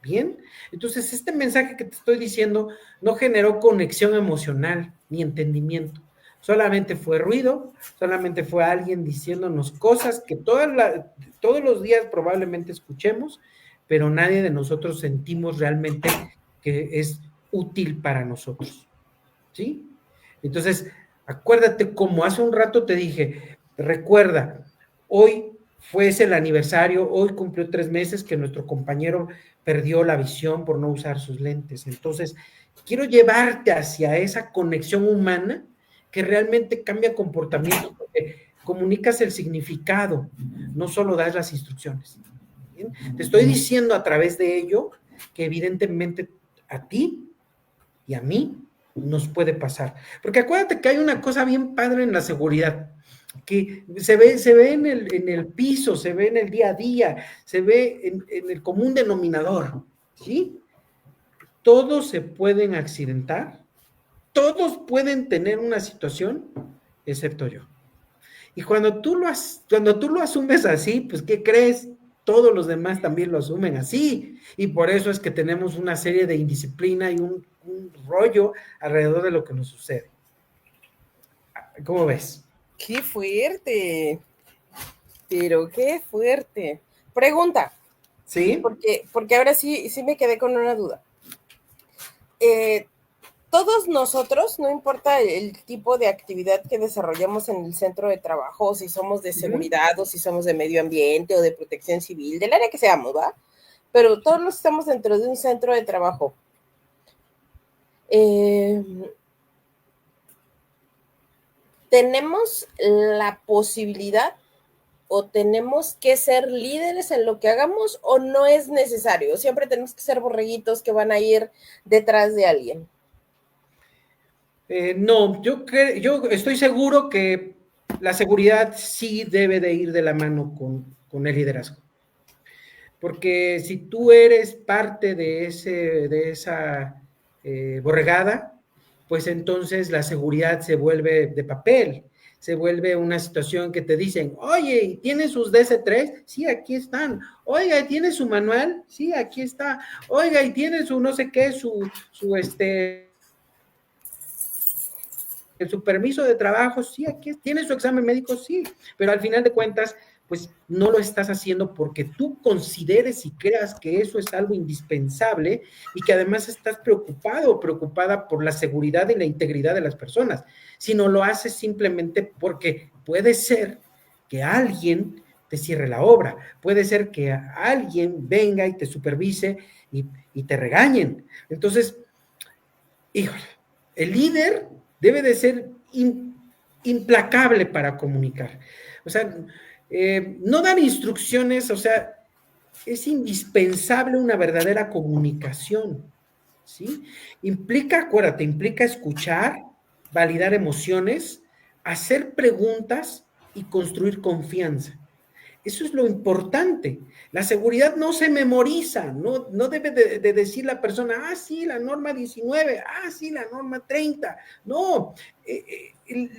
Bien, entonces este mensaje que te estoy diciendo no generó conexión emocional ni entendimiento, solamente fue ruido, solamente fue alguien diciéndonos cosas que todos los días probablemente escuchemos, pero nadie de nosotros sentimos realmente que es útil para nosotros, ¿sí? Entonces, acuérdate, como hace un rato te dije, recuerda, hoy fue el aniversario, hoy cumplió 3 meses que nuestro compañero perdió la visión por no usar sus lentes. Entonces, quiero llevarte hacia esa conexión humana que realmente cambia comportamiento, porque comunicas el significado, no solo das las instrucciones. ¿Bien? Te estoy diciendo a través de ello que evidentemente a ti y a mí nos puede pasar. Porque acuérdate que hay una cosa bien padre en la seguridad, que se ve en el piso, se ve en el día a día, se ve en el común denominador, ¿sí? Todos se pueden accidentar, todos pueden tener una situación, excepto yo. Y cuando tú lo asumes así, pues ¿qué crees? Todos los demás también lo asumen así. Y por eso es que tenemos una serie de indisciplina y un rollo alrededor de lo que nos sucede. ¿Cómo ves? ¡Qué fuerte! Pero qué fuerte. Pregunta, ¿Sí? porque ahora sí me quedé con una duda. Todos nosotros, no importa el tipo de actividad que desarrollamos en el centro de trabajo, si somos de seguridad o si somos de medio ambiente o de protección civil, del área que seamos, ¿va? Pero todos los estamos dentro de un centro de trabajo. ¿Tenemos la posibilidad o tenemos que ser líderes en lo que hagamos o no es necesario? Siempre tenemos que ser borreguitos que van a ir detrás de alguien. No, yo estoy seguro que la seguridad sí debe de ir de la mano con el liderazgo. Porque si tú eres parte de esa borregada, pues entonces la seguridad se vuelve de papel, se vuelve una situación que te dicen, oye, ¿tiene sus DC3? Sí, aquí están. Oiga, ¿tiene su manual? Sí, aquí está. Oiga, ¿y tiene su no sé qué, su permiso de trabajo? Sí, aquí tiene su examen médico, sí, pero al final de cuentas, pues no lo estás haciendo porque tú consideres y creas que eso es algo indispensable y que además estás preocupado o preocupada por la seguridad y la integridad de las personas, sino lo haces simplemente porque puede ser que alguien te cierre la obra, puede ser que alguien venga y te supervise y te regañen. Entonces, híjole, el líder debe de ser implacable para comunicar. O sea, no dar instrucciones, o sea, es indispensable una verdadera comunicación, ¿sí? Acuérdate, implica escuchar, validar emociones, hacer preguntas y construir confianza. Eso es lo importante. La seguridad no se memoriza, no debe de decir la persona, sí, la norma 19, sí, la norma 30. No,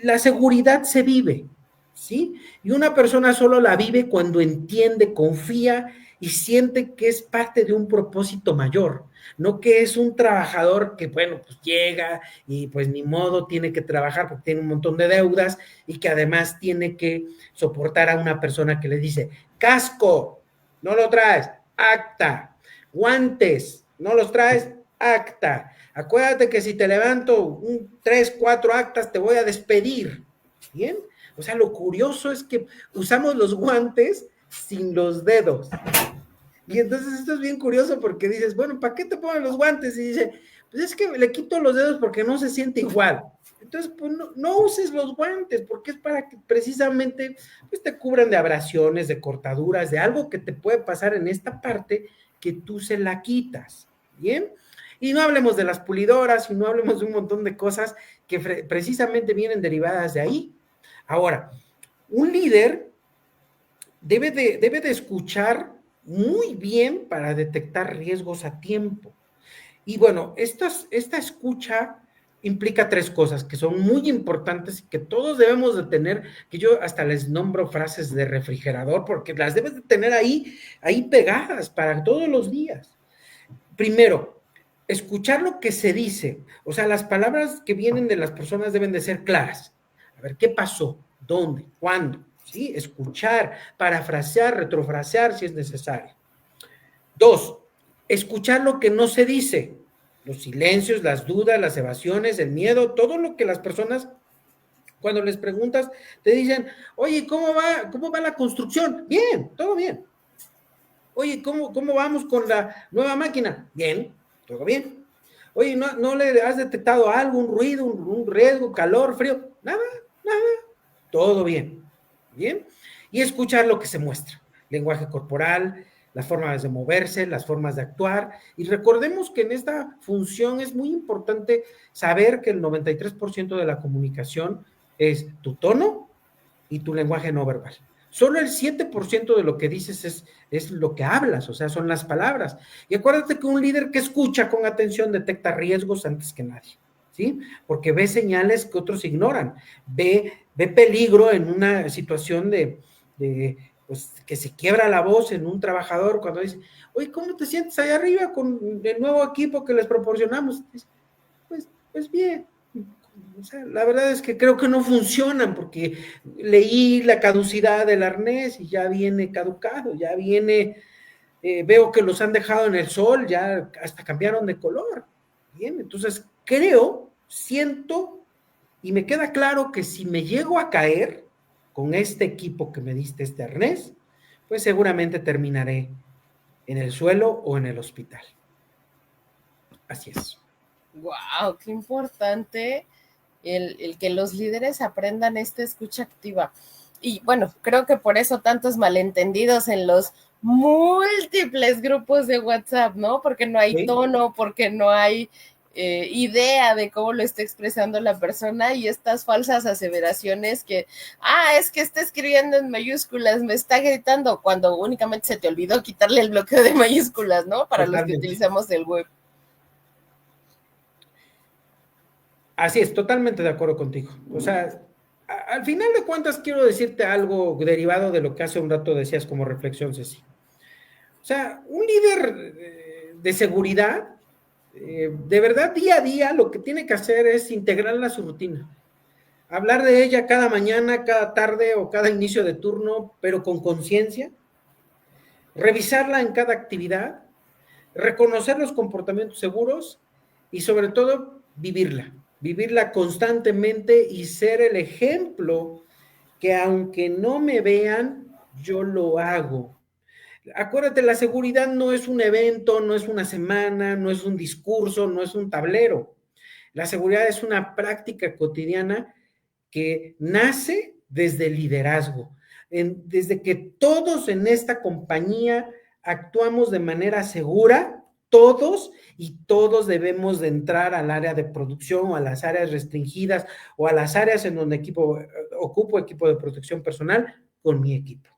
la seguridad se vive, ¿sí? Y una persona solo la vive cuando entiende, confía y siente que es parte de un propósito mayor, no que es un trabajador que, bueno, pues llega y pues ni modo tiene que trabajar porque tiene un montón de deudas y que además tiene que soportar a una persona que le dice, casco, no lo traes, acta, guantes, no los traes, acta. Acuérdate que si te levanto 3, 4 actas te voy a despedir. ¿Bien? O sea, lo curioso es que usamos los guantes sin los dedos. Y entonces esto es bien curioso porque dices, bueno, ¿para qué te ponen los guantes? Y dice, pues es que le quito los dedos porque no se siente igual. Entonces, pues no uses los guantes porque es para que precisamente pues, te cubran de abrasiones, de cortaduras, de algo que te puede pasar en esta parte que tú se la quitas. ¿Bien? Y no hablemos de las pulidoras y no hablemos de un montón de cosas que precisamente vienen derivadas de ahí. Ahora, un líder debe de escuchar muy bien para detectar riesgos a tiempo. Y bueno, esta escucha implica 3 cosas que son muy importantes y que todos debemos de tener, que yo hasta les nombro frases de refrigerador porque las debes de tener ahí pegadas para todos los días. Primero, escuchar lo que se dice, o sea, las palabras que vienen de las personas deben de ser claras. A ver, ¿qué pasó? ¿Dónde? ¿Cuándo? ¿Sí? Escuchar, parafrasear, retrofrasear si es necesario. 2, escuchar lo que no se dice, los silencios, las dudas, las evasiones, el miedo, todo lo que las personas, cuando les preguntas, te dicen, oye, ¿cómo va la construcción? Bien, todo bien. Oye, ¿cómo vamos con la nueva máquina? Bien, todo bien. Oye, ¿no le has detectado algo, un ruido, un riesgo, calor, frío? Nada, todo bien. Bien. Y escuchar lo que se muestra, lenguaje corporal, las formas de moverse, las formas de actuar. Y recordemos que en esta función es muy importante saber que el 93% de la comunicación es tu tono y tu lenguaje no verbal. Solo el 7% de lo que dices es lo que hablas, o sea, son las palabras. Y acuérdate que un líder que escucha con atención detecta riesgos antes que nadie, ¿sí? Porque ve señales que otros ignoran, ve peligro en una situación pues, que se quiebra la voz en un trabajador cuando dice, oye, ¿cómo te sientes allá arriba con el nuevo equipo que les proporcionamos? Pues bien. O sea, la verdad es que creo que no funcionan porque leí la caducidad del arnés y ya viene caducado, ya viene, veo que los han dejado en el sol, ya hasta cambiaron de color. Bien, entonces siento y me queda claro que si me llego a caer con este equipo que me diste, este arnés, pues seguramente terminaré en el suelo o en el hospital. Así es. ¡Wow! ¡Qué importante! El que los líderes aprendan esta escucha activa. Y bueno, creo que por eso tantos malentendidos en los múltiples grupos de WhatsApp, ¿no? Porque no hay tono, porque no hay idea de cómo lo está expresando la persona y estas falsas aseveraciones que, es que está escribiendo en mayúsculas, me está gritando, cuando únicamente se te olvidó quitarle el bloqueo de mayúsculas, ¿no? Para los que utilizamos el web. Así es, totalmente de acuerdo contigo. O sea, al final de cuentas quiero decirte algo derivado de lo que hace un rato decías como reflexión, Ceci. O sea, un líder de seguridad, de verdad, día a día, lo que tiene que hacer es integrarla a su rutina. Hablar de ella cada mañana, cada tarde o cada inicio de turno, pero con conciencia. Revisarla en cada actividad, reconocer los comportamientos seguros y sobre todo vivirla constantemente y ser el ejemplo que aunque no me vean, yo lo hago. Acuérdate, la seguridad no es un evento, no es una semana, no es un discurso, no es un tablero. La seguridad es una práctica cotidiana que nace desde el liderazgo, desde que todos en esta compañía actuamos de manera segura, todos y todos debemos de entrar al área de producción o a las áreas restringidas o a las áreas en donde ocupo equipo de protección personal con mi equipo.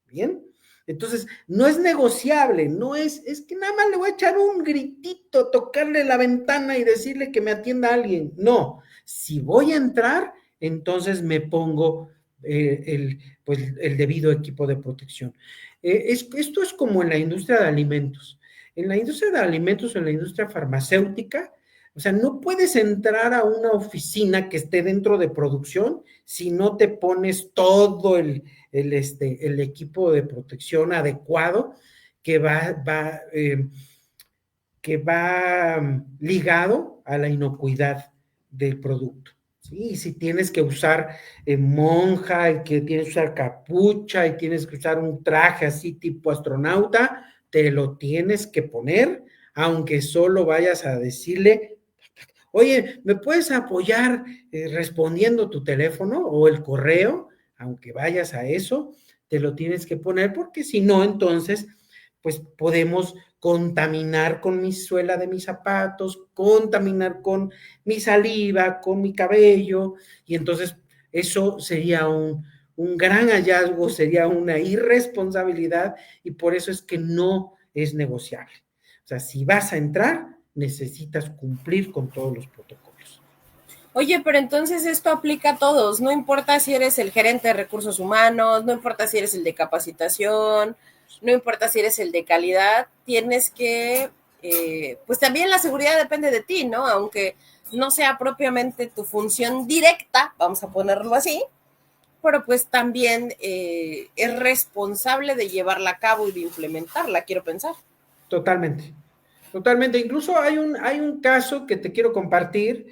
¿Bien? Entonces, no es negociable, no es que nada más le voy a echar un gritito, tocarle la ventana y decirle que me atienda a alguien. No, si voy a entrar, entonces me pongo el debido equipo de protección. Esto es como en la industria de alimentos. En la industria de alimentos o en la industria farmacéutica, o sea, no puedes entrar a una oficina que esté dentro de producción si no te pones todo el equipo de protección adecuado que va ligado a la inocuidad del producto. ¿Sí? Y si tienes que usar monja, y que tienes que usar capucha, y tienes que usar un traje así tipo astronauta, te lo tienes que poner, aunque solo vayas a decirle, oye, ¿me puedes apoyar respondiendo tu teléfono o el correo? Aunque vayas a eso, te lo tienes que poner, porque si no, entonces, pues podemos contaminar con mi suela de mis zapatos, contaminar con mi saliva, con mi cabello, y entonces eso sería un gran hallazgo, sería una irresponsabilidad, y por eso es que no es negociable. O sea, si vas a entrar, necesitas cumplir con todos los protocolos. Oye, pero entonces esto aplica a todos, no importa si eres el gerente de recursos humanos, no importa si eres el de capacitación, no importa si eres el de calidad, tienes que, pues también la seguridad depende de ti, ¿no? Aunque no sea propiamente tu función directa, vamos a ponerlo así, pero pues también es responsable de llevarla a cabo y de implementarla, quiero pensar. Totalmente, totalmente. Incluso hay un caso que te quiero compartir,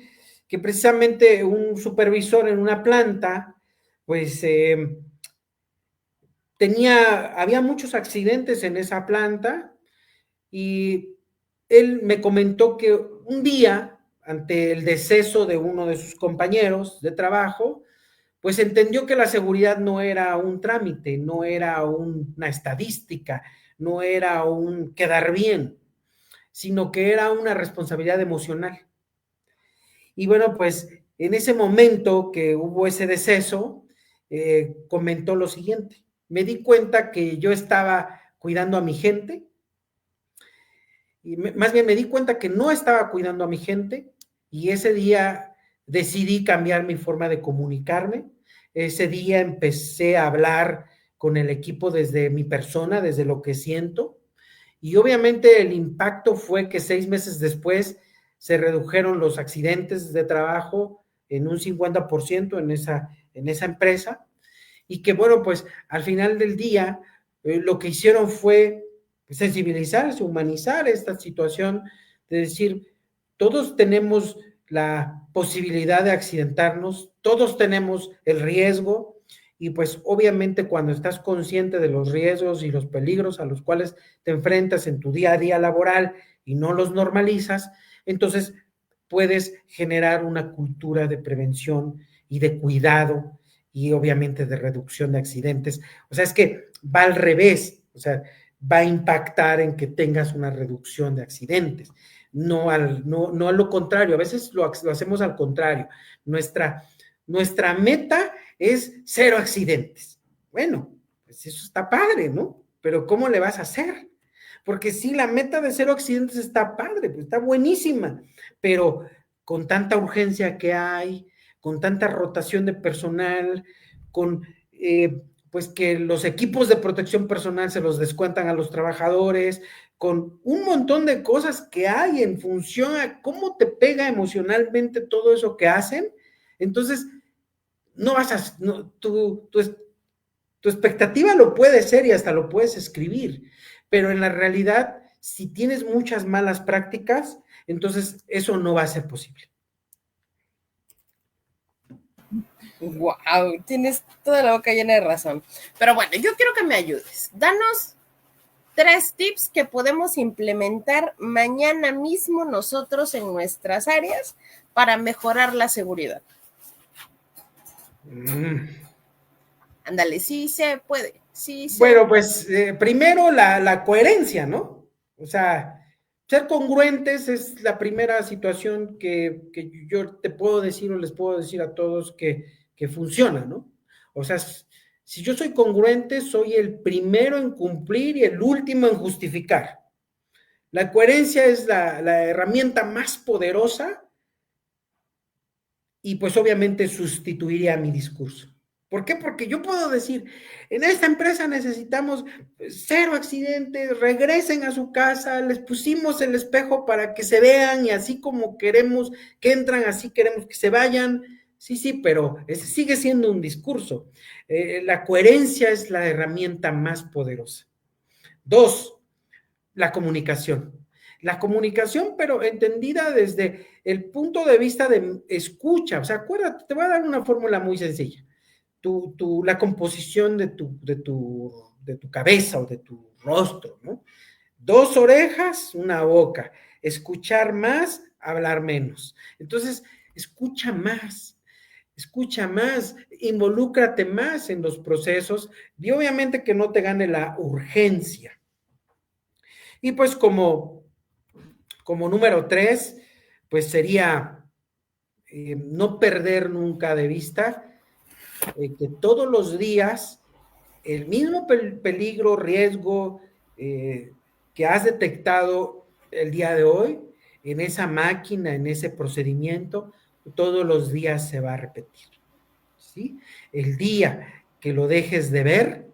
que precisamente un supervisor en una planta, pues había muchos accidentes en esa planta, y él me comentó que un día, ante el deceso de uno de sus compañeros de trabajo, pues entendió que la seguridad no era un trámite, no era una estadística, no era un quedar bien, sino que era una responsabilidad emocional. Y bueno, pues en ese momento que hubo ese deceso, comentó lo siguiente: me di cuenta que yo estaba cuidando a mi gente, y más bien me di cuenta que no estaba cuidando a mi gente, y ese día decidí cambiar mi forma de comunicarme. Ese día empecé a hablar con el equipo desde mi persona, desde lo que siento, y obviamente el impacto fue que 6 meses después se redujeron los accidentes de trabajo en un 50% en esa empresa, y que bueno, pues al final del día lo que hicieron fue sensibilizarse, humanizar esta situación, de decir, todos tenemos la posibilidad de accidentarnos, todos tenemos el riesgo, y pues obviamente cuando estás consciente de los riesgos y los peligros a los cuales te enfrentas en tu día a día laboral y no los normalizas, entonces puedes generar una cultura de prevención y de cuidado, y obviamente de reducción de accidentes. O sea, es que va al revés, o sea, va a impactar en que tengas una reducción de accidentes, no a lo contrario. A veces lo hacemos al contrario. Nuestra meta es 0 accidentes. Bueno, pues eso está padre, ¿no? Pero ¿cómo le vas a hacer? Porque sí, la meta de 0 accidentes está padre, pues está buenísima, pero con tanta urgencia que hay, con tanta rotación de personal, con pues que los equipos de protección personal se los descuentan a los trabajadores, con un montón de cosas que hay en función a cómo te pega emocionalmente todo eso que hacen. Entonces, no vas a, no, tu expectativa lo puede ser y hasta lo puedes escribir, pero en la realidad, si tienes muchas malas prácticas, entonces eso no va a ser posible. Wow, tienes toda la boca llena de razón. Pero bueno, yo quiero que me ayudes. Danos 3 tips que podemos implementar mañana mismo nosotros en nuestras áreas para mejorar la seguridad. Ándale, sí se puede. Sí se bueno, pues primero la coherencia, ¿no? O sea, ser congruentes es la primera situación que yo te puedo decir o les puedo decir a todos que funciona, ¿no? O sea, si yo soy congruente, soy el primero en cumplir y el último en justificar. La coherencia es la herramienta más poderosa y pues obviamente sustituiría mi discurso. ¿Por qué? Porque yo puedo decir, en esta empresa necesitamos 0 accidentes, regresen a su casa, les pusimos el espejo para que se vean y así como queremos que entran, así queremos que se vayan. Sí, pero ese sigue siendo un discurso. La coherencia es la herramienta más poderosa. 2, la comunicación. La comunicación, pero entendida desde el punto de vista de escucha. O sea, acuérdate, te voy a dar una fórmula muy sencilla. La composición de tu cabeza o de tu rostro, ¿no? 2 orejas, una boca. Escuchar más, hablar menos. Entonces, escucha más, involúcrate más en los procesos y obviamente que no te gane la urgencia. Y pues como número 3, pues sería no perder nunca de vista que todos los días el mismo peligro, riesgo que has detectado el día de hoy en esa máquina, en ese procedimiento, todos los días se va a repetir, ¿sí? El día que lo dejes de ver,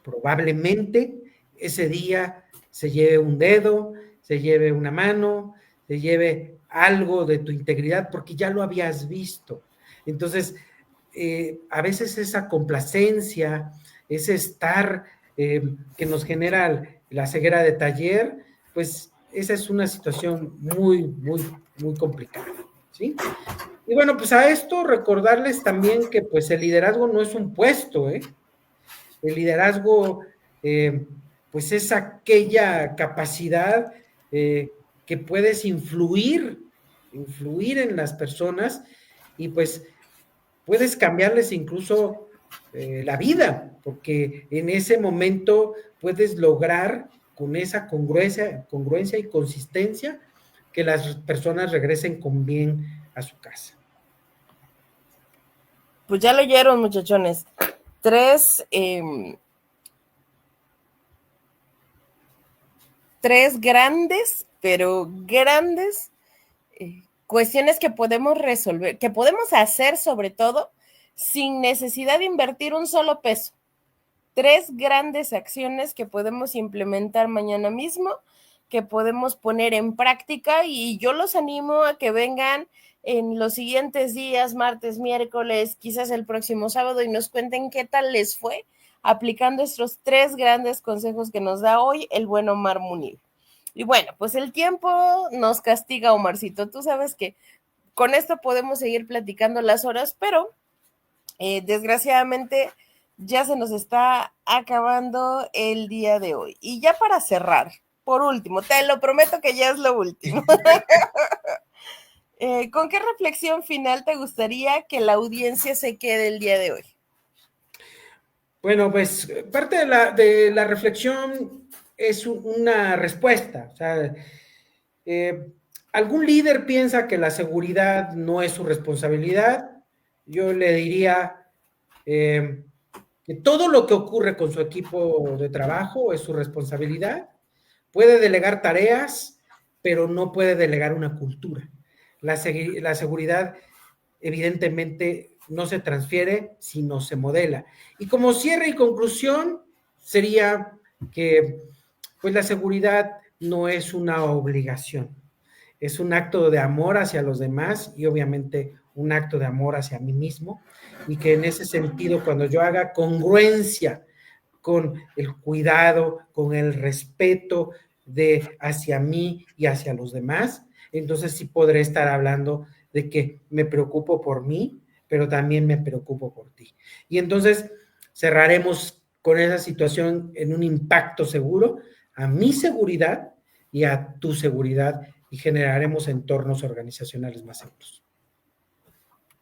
probablemente ese día se lleve un dedo, se lleve una mano, se lleve algo de tu integridad porque ya lo habías visto. Entonces, a veces esa complacencia, ese estar que nos genera la ceguera de taller, pues esa es una situación muy, muy, muy complicada, ¿sí? Y bueno, pues a esto recordarles también que pues el liderazgo no es un puesto, ¿eh? El liderazgo pues es aquella capacidad que puedes influir en las personas y pues puedes cambiarles incluso la vida, porque en ese momento puedes lograr con esa congruencia y consistencia que las personas regresen con bien a su casa. Pues ya lo oyeron, muchachones. 3 grandes, pero grandes cuestiones que podemos resolver, que podemos hacer sobre todo sin necesidad de invertir un solo peso. 3 grandes acciones que podemos implementar mañana mismo, que podemos poner en práctica y yo los animo a que vengan en los siguientes días, martes, miércoles, quizás el próximo sábado y nos cuenten qué tal les fue aplicando estos 3 grandes consejos que nos da hoy el buen Omar Munir. Y bueno, pues el tiempo nos castiga, Omarcito. Tú sabes que con esto podemos seguir platicando las horas, pero desgraciadamente ya se nos está acabando el día de hoy. Y ya para cerrar, por último, te lo prometo que ya es lo último. ¿Con qué reflexión final te gustaría que la audiencia se quede el día de hoy? Bueno, pues parte de la reflexión es una respuesta. O sea, algún líder piensa que la seguridad no es su responsabilidad. Yo le diría que todo lo que ocurre con su equipo de trabajo es su responsabilidad. Puede delegar tareas, pero no puede delegar una cultura. La seguridad evidentemente no se transfiere, sino se modela. Y como cierre y conclusión sería que pues la seguridad no es una obligación, es un acto de amor hacia los demás y obviamente un acto de amor hacia mí mismo, y que en ese sentido, cuando yo haga congruencia con el cuidado, con el respeto hacia mí y hacia los demás, entonces sí podré estar hablando de que me preocupo por mí, pero también me preocupo por ti. Y entonces cerraremos con esa situación en un impacto seguro a mi seguridad y a tu seguridad, y generaremos entornos organizacionales más seguros.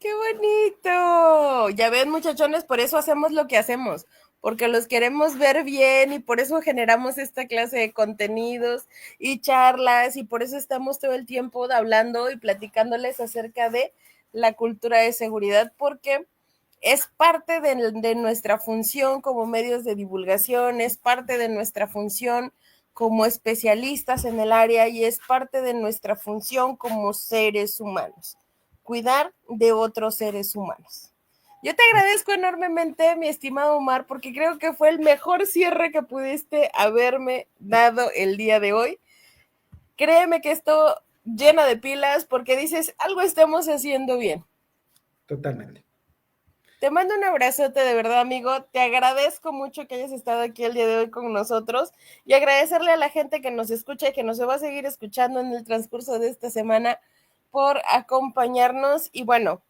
¡Qué bonito! Ya ven, muchachones, por eso hacemos lo que hacemos, porque los queremos ver bien y por eso generamos esta clase de contenidos y charlas y por eso estamos todo el tiempo hablando y platicándoles acerca de la cultura de seguridad, porque es parte de nuestra función como medios de divulgación, es parte de nuestra función como especialistas en el área y es parte de nuestra función como seres humanos, cuidar de otros seres humanos. Yo te agradezco enormemente, mi estimado Omar, porque creo que fue el mejor cierre que pudiste haberme dado el día de hoy. Créeme que esto llena de pilas porque dices, algo estamos haciendo bien. Totalmente. Te mando un abrazote de verdad, amigo. Te agradezco mucho que hayas estado aquí el día de hoy con nosotros y agradecerle a la gente que nos escucha y que nos va a seguir escuchando en el transcurso de esta semana por acompañarnos. Y bueno,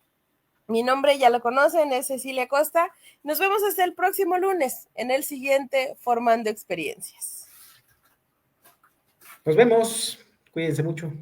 mi nombre ya lo conocen, es Cecilia Costa. Nos vemos hasta el próximo lunes en el siguiente Formando Experiencias. Nos vemos. Cuídense mucho.